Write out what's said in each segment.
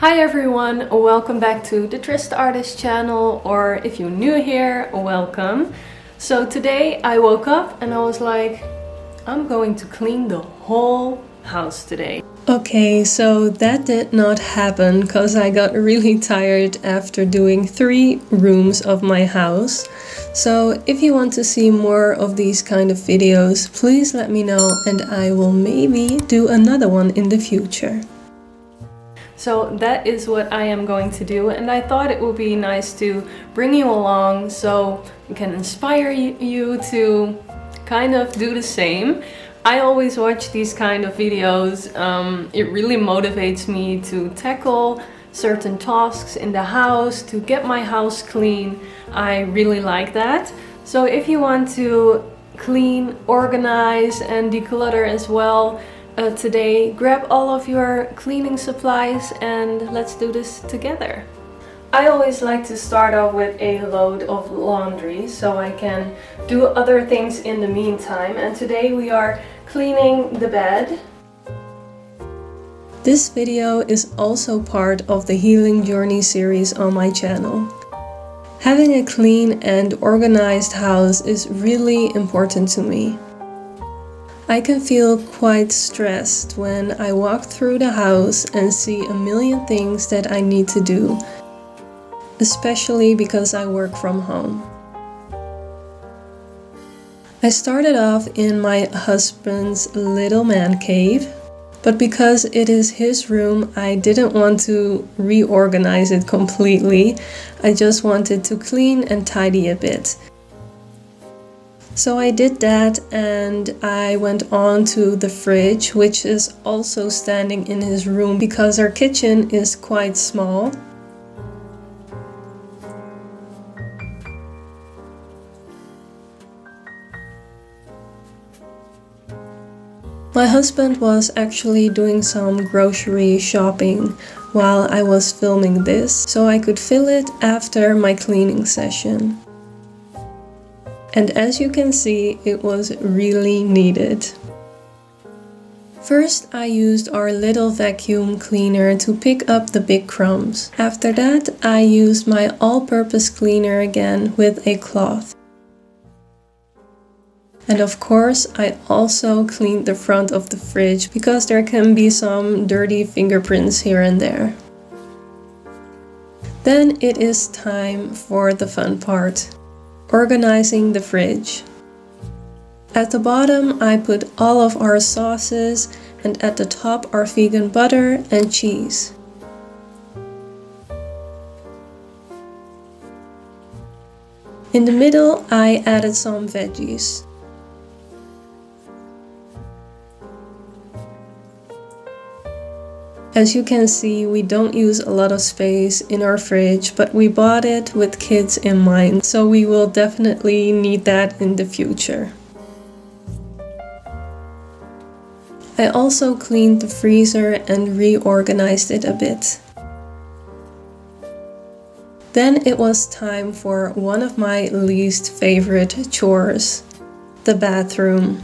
Hi everyone, welcome back to the TristArtist channel, or if you're new here, welcome. So today I woke up and I was like, I'm going to clean the whole house today. Okay, so that did not happen because I got really tired after doing 3 rooms of my house. So if you want to see more of these kind of videos, please let me know and I will maybe do another one in the future. So that is what I am going to do, and I thought it would be nice to bring you along so it can inspire you to kind of do the same. I always watch these kind of videos. It really motivates me to tackle certain tasks in the house, to get my house clean. I really like that. So if you want to clean, organize and declutter as well, today, grab all of your cleaning supplies and let's do this together. I always like to start off with a load of laundry so I can do other things in the meantime, and today we are cleaning the bed. This video is also part of the Healing Journey series on my channel. Having a clean and organized house is really important to me. I can feel quite stressed when I walk through the house and see a million things that I need to do, especially because I work from home. I started off in my husband's little man cave, but because it is his room, I didn't want to reorganize it completely. I just wanted to clean and tidy a bit. So I did that and I went on to the fridge, which is also standing in his room because our kitchen is quite small. My husband was actually doing some grocery shopping while I was filming this, so I could fill it after my cleaning session. And as you can see, it was really needed. First, I used our little vacuum cleaner to pick up the big crumbs. After that, I used my all-purpose cleaner again with a cloth. And of course, I also cleaned the front of the fridge because there can be some dirty fingerprints here and there. Then it is time for the fun part. Organizing the fridge. At the bottom I put all of our sauces and at the top our vegan butter and cheese. In the middle I added some veggies. As you can see, we don't use a lot of space in our fridge, but we bought it with kids in mind, so we will definitely need that in the future. I also cleaned the freezer and reorganized it a bit. Then it was time for one of my least favorite chores, the bathroom.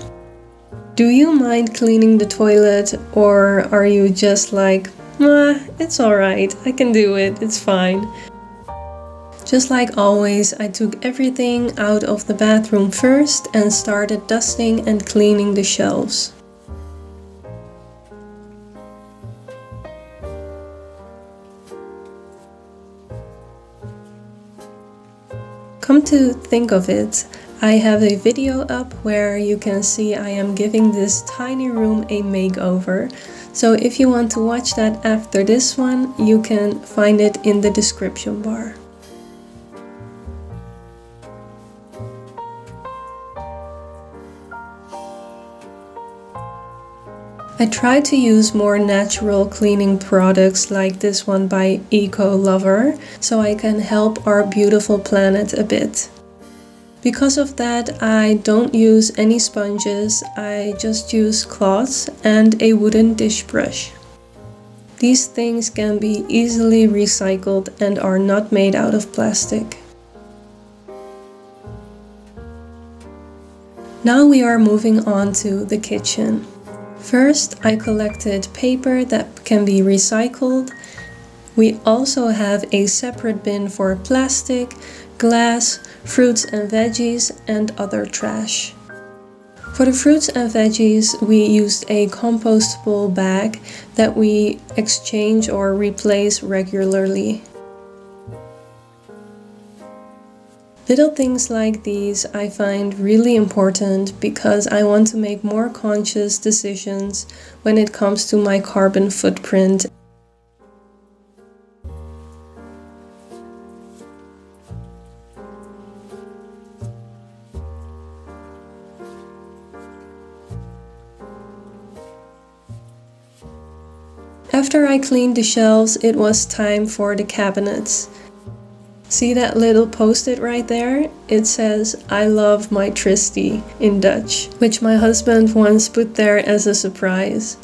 Do you mind cleaning the toilet, or are you just like, it's alright, I can do it, it's fine. Just like always, I took everything out of the bathroom first and started dusting and cleaning the shelves. Come to think of it, I have a video up where you can see I am giving this tiny room a makeover. So if you want to watch that after this one, you can find it in the description bar. I try to use more natural cleaning products like this one by Eco Lover, so I can help our beautiful planet a bit. Because of that, I don't use any sponges, I just use cloths and a wooden dish brush. These things can be easily recycled and are not made out of plastic. Now we are moving on to the kitchen. First, I collected paper that can be recycled We also have a separate bin for plastic, glass, fruits and veggies, and other trash. For the fruits and veggies, we used a compostable bag that we exchange or replace regularly. Little things like these I find really important because I want to make more conscious decisions when it comes to my carbon footprint. After I cleaned the shelves, it was time for the cabinets. See that little post-it right there? It says, "I love my Tristy" in Dutch, which my husband once put there as a surprise.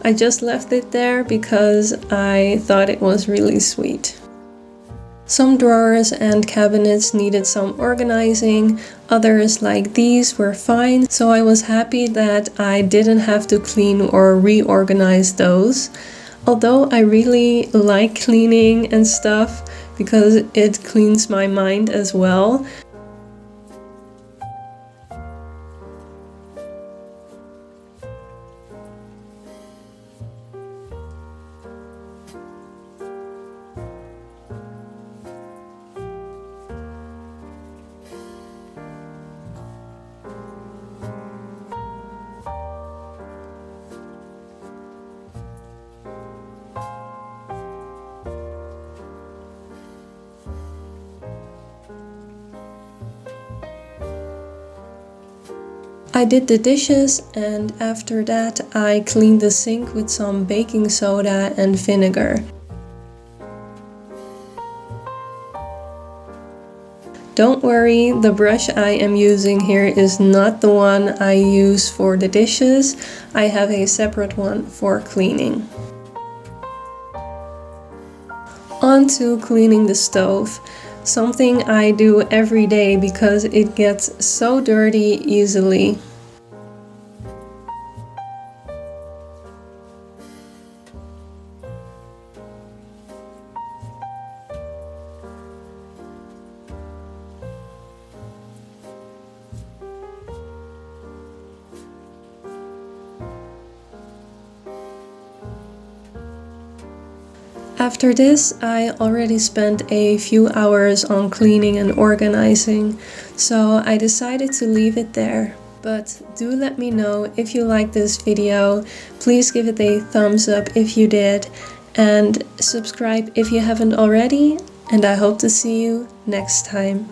I just left it there because I thought it was really sweet. Some drawers and cabinets needed some organizing, others like these were fine, so I was happy that I didn't have to clean or reorganize those. Although I really like cleaning and stuff because it cleans my mind as well. I did the dishes, and after that I cleaned the sink with some baking soda and vinegar. Don't worry, the brush I am using here is not the one I use for the dishes. I have a separate one for cleaning. On to cleaning the stove. Something I do every day because it gets so dirty easily. After this, I already spent a few hours on cleaning and organizing, so I decided to leave it there. But do let me know if you liked this video, please give it a thumbs up if you did, and subscribe if you haven't already, and I hope to see you next time.